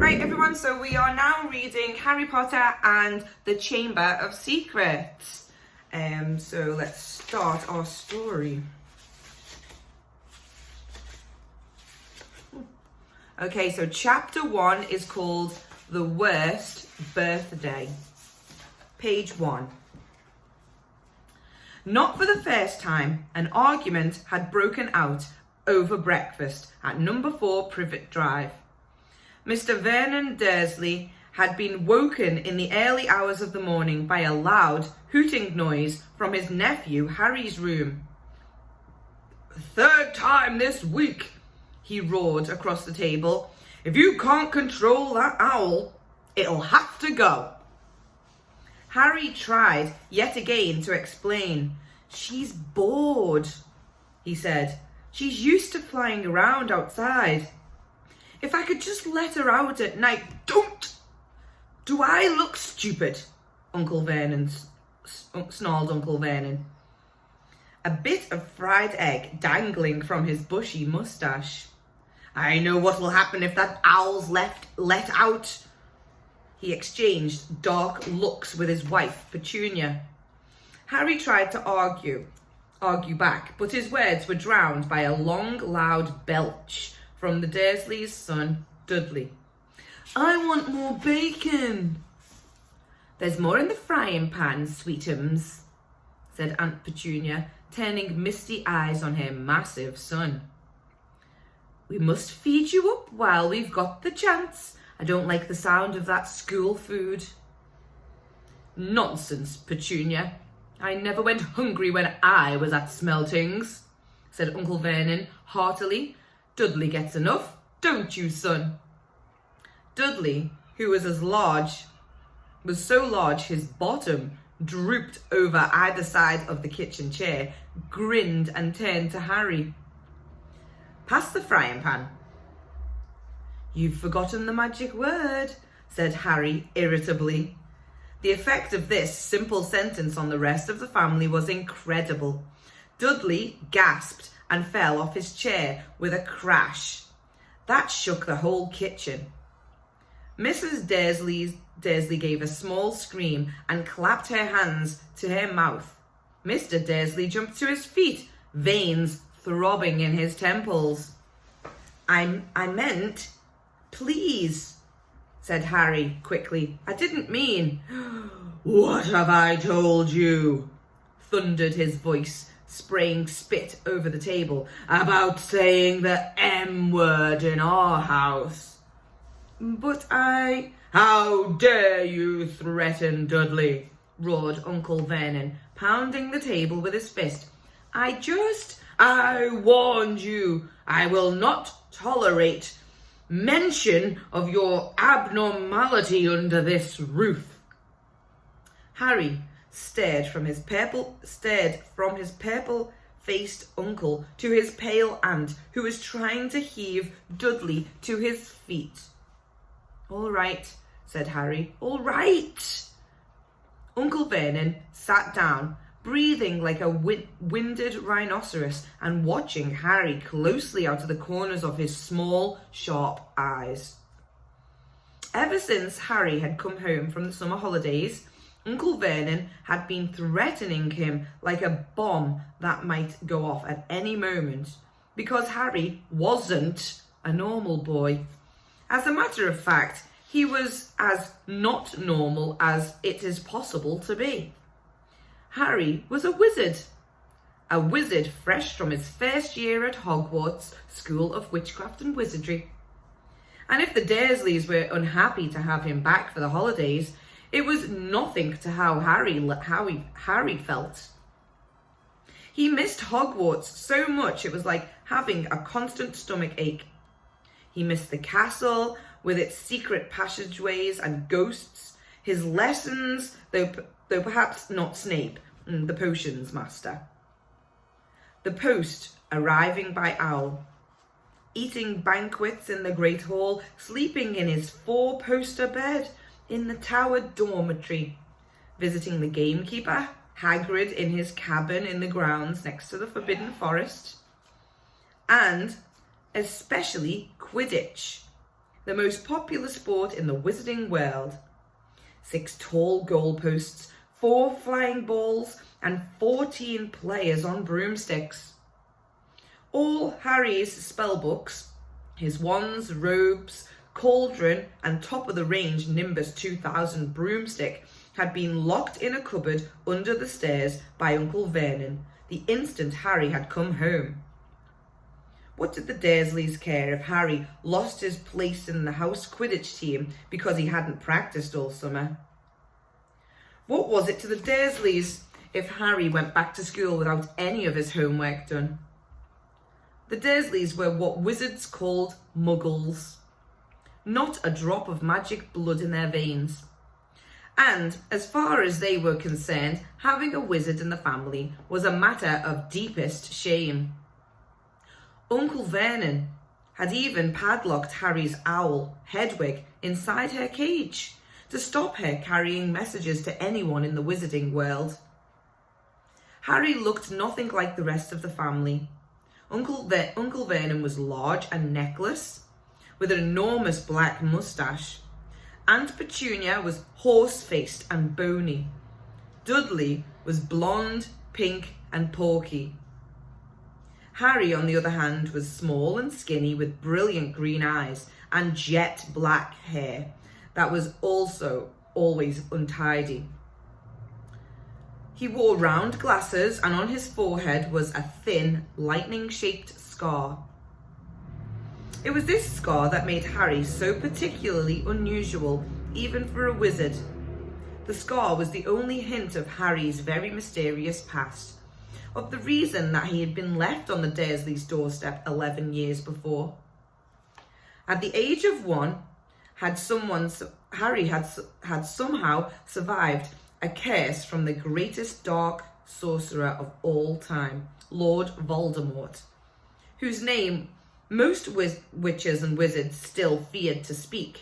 Right, everyone, so we are now reading Harry Potter and the Chamber of Secrets. So let's start our story. Okay, so chapter 1 is called The Worst Birthday. Page 1. Not for the first time, an argument had broken out over breakfast at number 4 Privet Drive. Mr. Vernon Dursley had been woken in the early hours of the morning by a loud hooting noise from his nephew Harry's room. "Third time this week," he roared across the table. "If you can't control that owl, it'll have to go." Harry tried yet again to explain. "She's bored," he said. "She's used to flying around outside. If I could just let her out at night." "Don't! Do I look stupid?" snarled Uncle Vernon, a bit of fried egg dangling from his bushy moustache. "I know what will happen if that owl's let out." He exchanged dark looks with his wife, Petunia. Harry tried to argue back, but his words were drowned by a long, loud belch from the Dursleys' son, Dudley. "I want more bacon." "There's more in the frying pan, sweetums," said Aunt Petunia, turning misty eyes on her massive son. "We must feed you up while we've got the chance. I don't like the sound of that school food." "Nonsense, Petunia. I never went hungry when I was at Smeltings," said Uncle Vernon heartily. "Dudley gets enough, don't you, son?" Dudley, who was so large his bottom drooped over either side of the kitchen chair, grinned and turned to Harry. "Pass the frying pan." "You've forgotten the magic word," said Harry irritably. The effect of this simple sentence on the rest of the family was incredible. Dudley gasped and fell off his chair with a crash. That shook the whole kitchen. Mrs. Dursley gave a small scream and clapped her hands to her mouth. Mr. Dursley jumped to his feet, veins throbbing in his temples. I meant, please," said Harry quickly. "I didn't mean—" "What have I told you?" thundered his voice, spraying spit over the table, "about saying the M word in our house?" "But I—" "How dare you threaten Dudley?" roared Uncle Vernon, pounding the table with his fist. I warned you. I will not tolerate mention of your abnormality under this roof." Harry stared from his purple-faced uncle to his pale aunt, who was trying to heave Dudley to his feet. "All right," said Harry. "All right." Uncle Vernon sat down, breathing like a winded rhinoceros and watching Harry closely out of the corners of his small, sharp eyes. Ever since Harry had come home from the summer holidays, Uncle Vernon had been threatening him like a bomb that might go off at any moment, because Harry wasn't a normal boy. As a matter of fact, he was as not normal as it is possible to be. Harry was a wizard fresh from his first year at Hogwarts School of Witchcraft and Wizardry. And if the Dursleys were unhappy to have him back for the holidays, it was nothing to how Harry felt. He missed Hogwarts so much it was like having a constant stomach ache. He missed the castle with its secret passageways and ghosts, his lessons, though perhaps not Snape, the potions master. The post arriving by owl, eating banquets in the Great Hall, sleeping in his 4-poster bed in the towered dormitory, visiting the gamekeeper, Hagrid in his cabin in the grounds next to the Forbidden Forest, and especially Quidditch. the most popular sport in the wizarding world. 6 tall goalposts, 4 flying balls, and 14 players on broomsticks. All Harry's spellbooks, his wands, robes, cauldron, and top-of-the-range Nimbus 2000 broomstick had been locked in a cupboard under the stairs by Uncle Vernon the instant Harry had come home. What did the Dursleys care if Harry lost his place in the house Quidditch team because he hadn't practiced all summer? What was it to the Dursleys if Harry went back to school without any of his homework done? The Dursleys were what wizards called muggles. Not a drop of magic blood in their veins. And as far as they were concerned, having a wizard in the family was a matter of deepest shame. Uncle Vernon had even padlocked Harry's owl, Hedwig, inside her cage to stop her carrying messages to anyone in the wizarding world. Harry looked nothing like the rest of the family. Uncle Vernon was large and necklace, with an enormous black moustache. Aunt Petunia was horse-faced and bony. Dudley was blonde, pink, and porky. Harry, on the other hand, was small and skinny with brilliant green eyes and jet black hair that was also always untidy. He wore round glasses, and on his forehead was a thin, lightning-shaped scar. It was this scar that made Harry so particularly unusual, even for a wizard. The scar was the only hint of Harry's very mysterious past, of the reason that he had been left on the Dursleys' doorstep 11 years before. At the age of 1, Harry had somehow survived a curse from the greatest dark sorcerer of all time, Lord Voldemort, whose name most witches and wizards still feared to speak.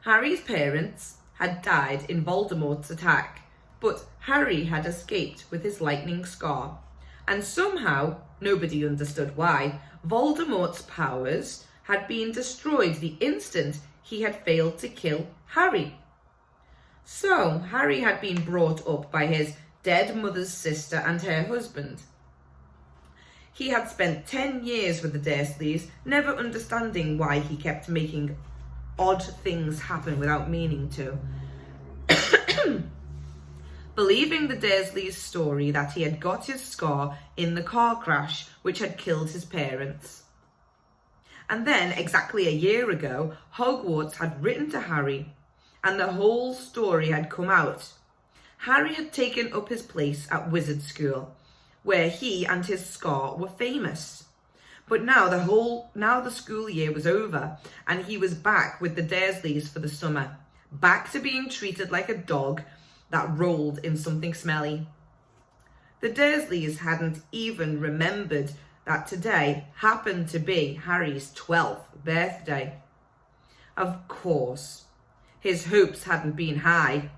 Harry's parents had died in Voldemort's attack, but Harry had escaped with his lightning scar, and somehow, nobody understood why, Voldemort's powers had been destroyed the instant he had failed to kill Harry. So, Harry had been brought up by his dead mother's sister and her husband. He had spent 10 years with the Dursleys, never understanding why he kept making odd things happen without meaning to. Believing the Dursleys' story that he had got his scar in the car crash which had killed his parents. And then, exactly a year ago, Hogwarts had written to Harry, and the whole story had come out. Harry had taken up his place at wizard school, where he and his scar were famous. But now the school year was over, and he was back with the Dursleys for the summer, back to being treated like a dog that rolled in something smelly. The Dursleys hadn't even remembered that today happened to be Harry's 12th birthday. Of course, his hopes hadn't been high.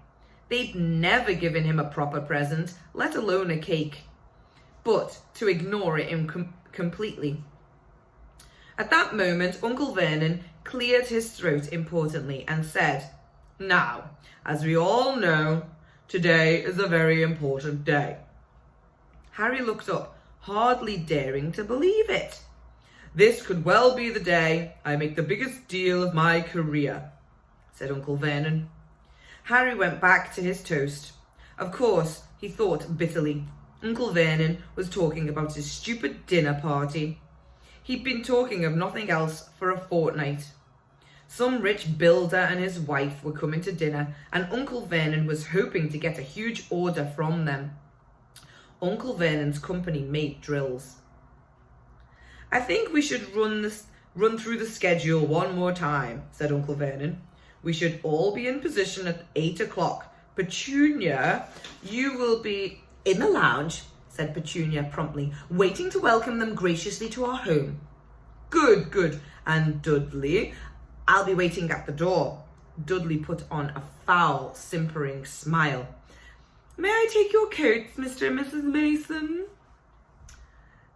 They'd never given him a proper present, let alone a cake. But to ignore it completely. At that moment, Uncle Vernon cleared his throat importantly and said, "Now, as we all know, today is a very important day." Harry looked up, hardly daring to believe it. "This could well be the day I make the biggest deal of my career," said Uncle Vernon. Harry went back to his toast. Of course, he thought bitterly, Uncle Vernon was talking about his stupid dinner party. He'd been talking of nothing else for a fortnight. Some rich builder and his wife were coming to dinner, and Uncle Vernon was hoping to get a huge order from them. Uncle Vernon's company made drills. "I think we should run through the schedule one more time," said Uncle Vernon. "We should all be in position at 8 o'clock. Petunia, you will be..." "In the lounge," said Petunia promptly, "waiting to welcome them graciously to our home." Good, good. "And Dudley, I'll be waiting at the door." Dudley put on a foul, simpering smile. "May I take your coats, Mr. and Mrs. Mason?"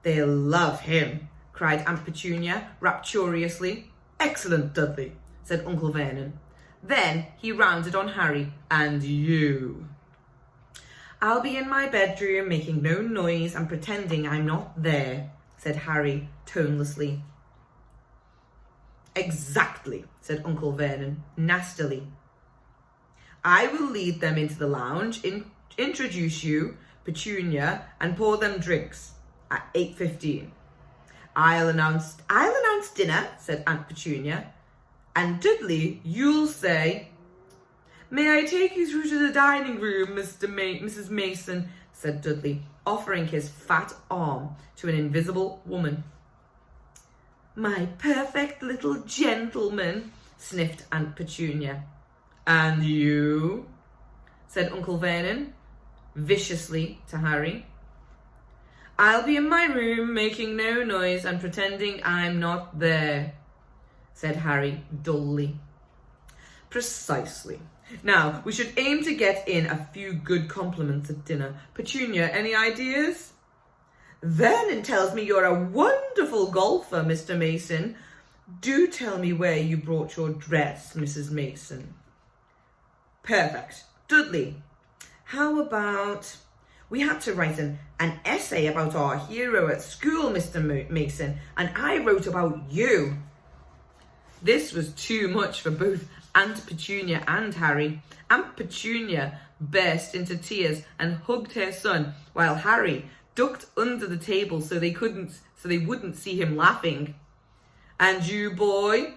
"They'll love him," cried Aunt Petunia rapturously. Excellent, Dudley, said Uncle Vernon. Then he rounded on Harry. And you? I'll be in my bedroom making no noise and pretending I'm not there, said Harry tonelessly. Exactly, said Uncle Vernon nastily. I will lead them into the lounge, introduce you, Petunia, and pour them drinks at 8:15. I'll announce dinner, said Aunt Petunia. And Dudley, you'll say, May I take you through to the dining room, Mrs. Mason, said Dudley, offering his fat arm to an invisible woman. My perfect little gentleman, sniffed Aunt Petunia. And you? Said Uncle Vernon, viciously to Harry. I'll be in my room making no noise and pretending I'm not there, said Harry dully. Precisely. Now, we should aim to get in a few good compliments at dinner. Petunia, any ideas? Vernon tells me you're a wonderful golfer, Mr. Mason. Do tell me where you brought your dress, Mrs. Mason. Perfect. Dudley, how about... We had to write an essay about our hero at school, Mr. Mason, and I wrote about you. This was too much for both Aunt Petunia and Harry. Aunt Petunia burst into tears and hugged her son, while Harry ducked under the table so they wouldn't see him laughing. And you, boy?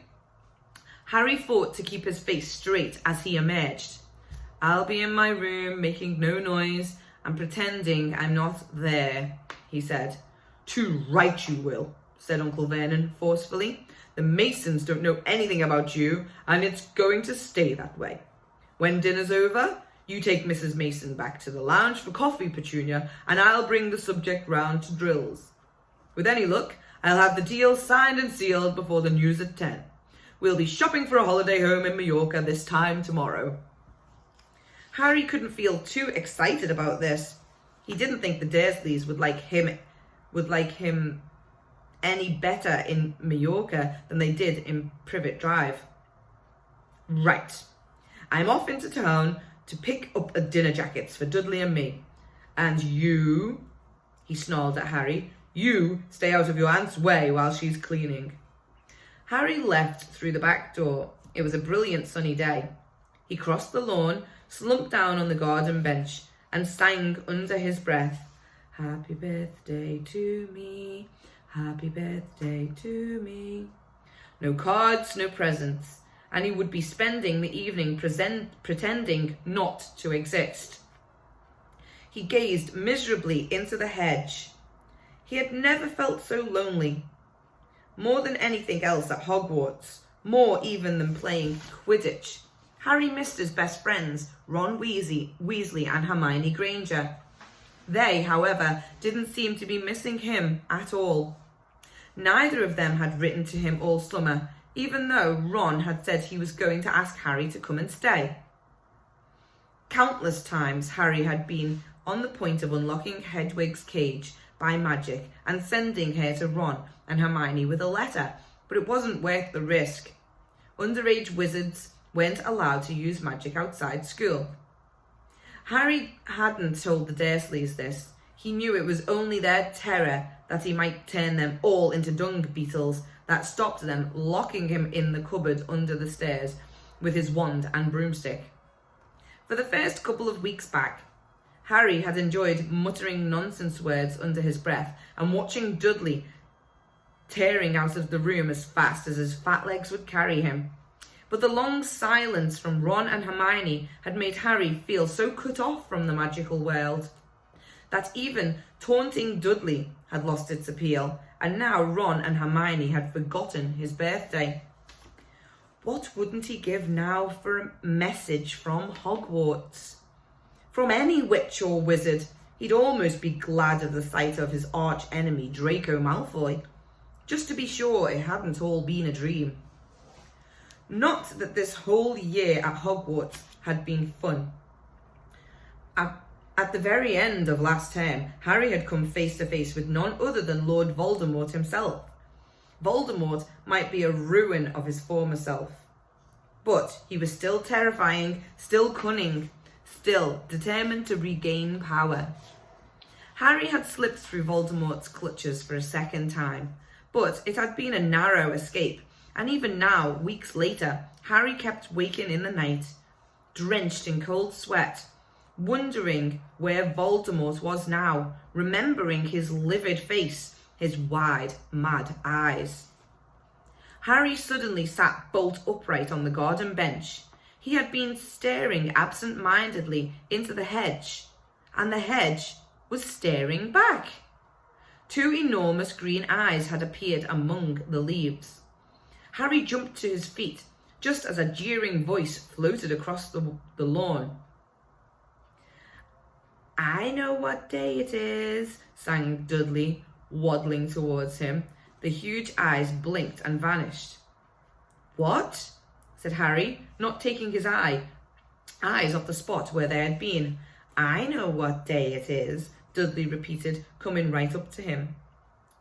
Harry fought to keep his face straight as he emerged. I'll be in my room making no noise and pretending I'm not there, he said. Too right you will, said Uncle Vernon forcefully. The Masons don't know anything about you, and it's going to stay that way. When dinner's over, you take Mrs. Mason back to the lounge for coffee, Petunia, and I'll bring the subject round to drills. With any luck, I'll have the deal signed and sealed before the news at 10. We'll be shopping for a holiday home in Mallorca this time tomorrow. Harry couldn't feel too excited about this. He didn't think the Dursleys would like him any better in Mallorca than they did in Privet Drive. Right. I'm off into town to pick up a dinner jackets for Dudley and me. And you, he snarled at Harry, you stay out of your aunt's way while she's cleaning. Harry left through the back door. It was a brilliant sunny day. He crossed the lawn, slumped down on the garden bench, and sang under his breath, Happy birthday to me, happy birthday to me. No cards, no presents, and he would be spending the evening pretending not to exist. He gazed miserably into the hedge. He had never felt so lonely. More than anything else at Hogwarts, more even than playing Quidditch, Harry missed his best friends, Ron Weasley and Hermione Granger. They, however, didn't seem to be missing him at all. Neither of them had written to him all summer, even though Ron had said he was going to ask Harry to come and stay. Countless times Harry had been on the point of unlocking Hedwig's cage by magic and sending her to Ron and Hermione with a letter, but it wasn't worth the risk. Underage wizards weren't allowed to use magic outside school. Harry hadn't told the Dursleys this. He knew it was only their terror that he might turn them all into dung beetles that stopped them locking him in the cupboard under the stairs with his wand and broomstick. For the first couple of weeks back, Harry had enjoyed muttering nonsense words under his breath and watching Dudley tearing out of the room as fast as his fat legs would carry him. But the long silence from Ron and Hermione had made Harry feel so cut off from the magical world that even taunting Dudley had lost its appeal, and now Ron and Hermione had forgotten his birthday. What wouldn't he give now for a message from Hogwarts? From any witch or wizard, he'd almost be glad of the sight of his arch-enemy Draco Malfoy, just to be sure it hadn't all been a dream. Not that this whole year at Hogwarts had been fun. At the very end of last term, Harry had come face to face with none other than Lord Voldemort himself. Voldemort might be a ruin of his former self, but he was still terrifying, still cunning, still determined to regain power. Harry had slipped through Voldemort's clutches for a second time, but it had been a narrow escape, and even now, weeks later, Harry kept waking in the night, drenched in cold sweat, wondering where Voldemort was now, remembering his livid face, his wide, mad eyes. Harry suddenly sat bolt upright on the garden bench. He had been staring absent-mindedly into the hedge, and the hedge was staring back. Two enormous green eyes had appeared among the leaves. Harry jumped to his feet, just as a jeering voice floated across the lawn. "I know what day it is," sang Dudley, waddling towards him. The huge eyes blinked and vanished. "What?" said Harry, not taking his eyes off the spot where they had been. "I know what day it is," Dudley repeated, coming right up to him.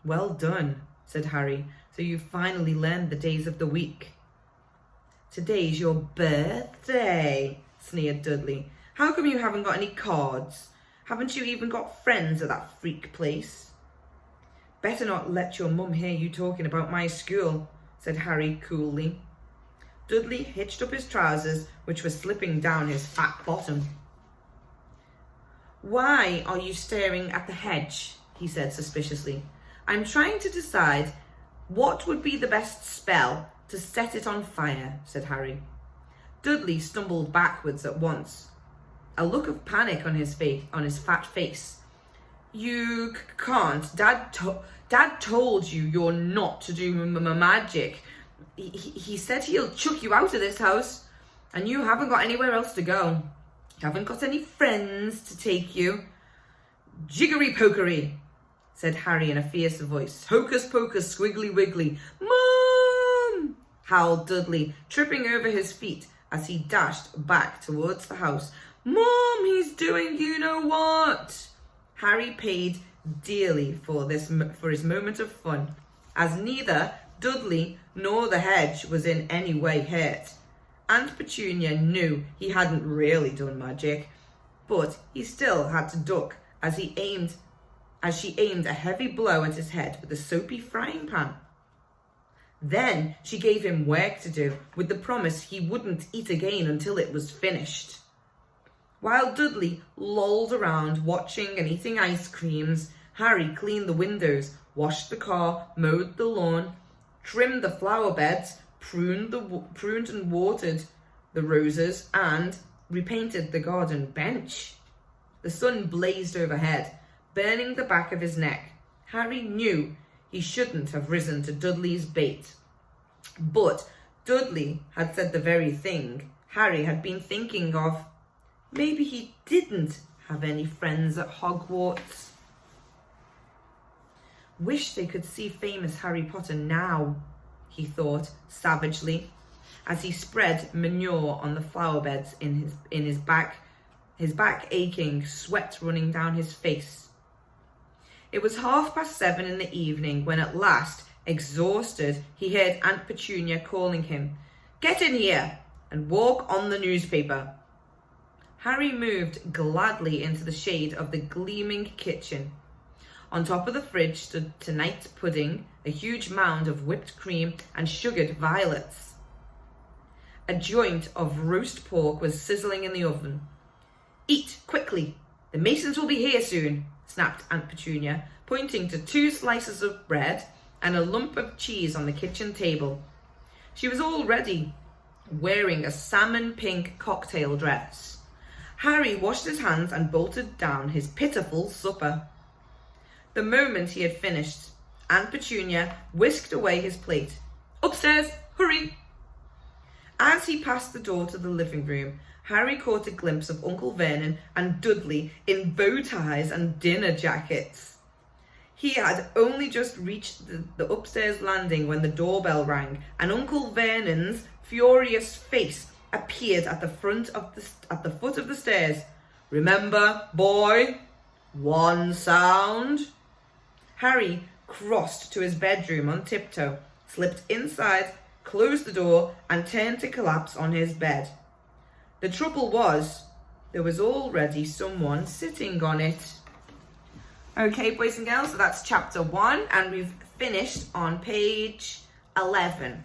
"Well done," said Harry. "So you finally learned the days of the week." "Today's your birthday," sneered Dudley. "How come you haven't got any cards? Haven't you even got friends at that freak place?" "Better not let your mum hear you talking about my school," said Harry coolly. Dudley hitched up his trousers, which were slipping down his fat bottom. "Why are you staring at the hedge?" he said suspiciously. "I'm trying to decide what would be the best spell to set it on fire," said Harry. Dudley stumbled backwards at once, a look of panic on his fat face. "You can't. Dad told you you're not to do magic. He said he'll chuck you out of this house, and you haven't got anywhere else to go. You haven't got any friends to take you." "Jiggery-pokery," said Harry in a fierce voice. "Hocus-pocus, squiggly-wiggly." "Mum!" howled Dudley, tripping over his feet as he dashed back towards the house. "Mum, he's doing you-know-what." Harry paid dearly for his moment of fun, as neither Dudley nor the hedge was in any way hurt. Aunt Petunia knew he hadn't really done magic, but he still had to duck as she aimed a heavy blow at his head with a soapy frying pan. Then she gave him work to do, with the promise he wouldn't eat again until it was finished. While Dudley lolled around watching and eating ice creams, Harry cleaned the windows, washed the car, mowed the lawn, trimmed the flower beds, pruned and watered the roses, and repainted the garden bench. The sun blazed overhead, burning the back of his neck. Harry knew he shouldn't have risen to Dudley's bait. But Dudley had said the very thing Harry had been thinking of. Maybe he didn't have any friends at Hogwarts. "Wish they could see famous Harry Potter now," he thought savagely, as he spread manure on the flower beds in his back aching, sweat running down his face. It was 7:30 in the evening when at last, exhausted, he heard Aunt Petunia calling him. "Get in here and walk on the newspaper." Harry moved gladly into the shade of the gleaming kitchen. On top of the fridge stood tonight's pudding, a huge mound of whipped cream and sugared violets. A joint of roast pork was sizzling in the oven. "Eat quickly, the Masons will be here soon," snapped Aunt Petunia, pointing to 2 slices of bread and a lump of cheese on the kitchen table. She was already wearing a salmon pink cocktail dress. Harry washed his hands and bolted down his pitiful supper. The moment he had finished, Aunt Petunia whisked away his plate. "Upstairs, hurry!" As he passed the door to the living room, Harry caught a glimpse of Uncle Vernon and Dudley in bow ties and dinner jackets. He had only just reached the upstairs landing when the doorbell rang, and Uncle Vernon's furious face appeared at the foot of the stairs. "Remember, boy, one sound." Harry crossed to his bedroom on tiptoe, slipped inside, closed the door, and turned to collapse on his bed. The trouble was, there was already someone sitting on it. Okay, boys and girls, so that's chapter 1, and we've finished on page 11.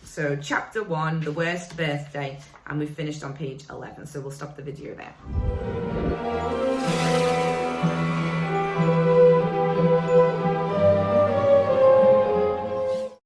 So chapter 1, the worst birthday, and we've finished on page 11, so we'll stop the video there.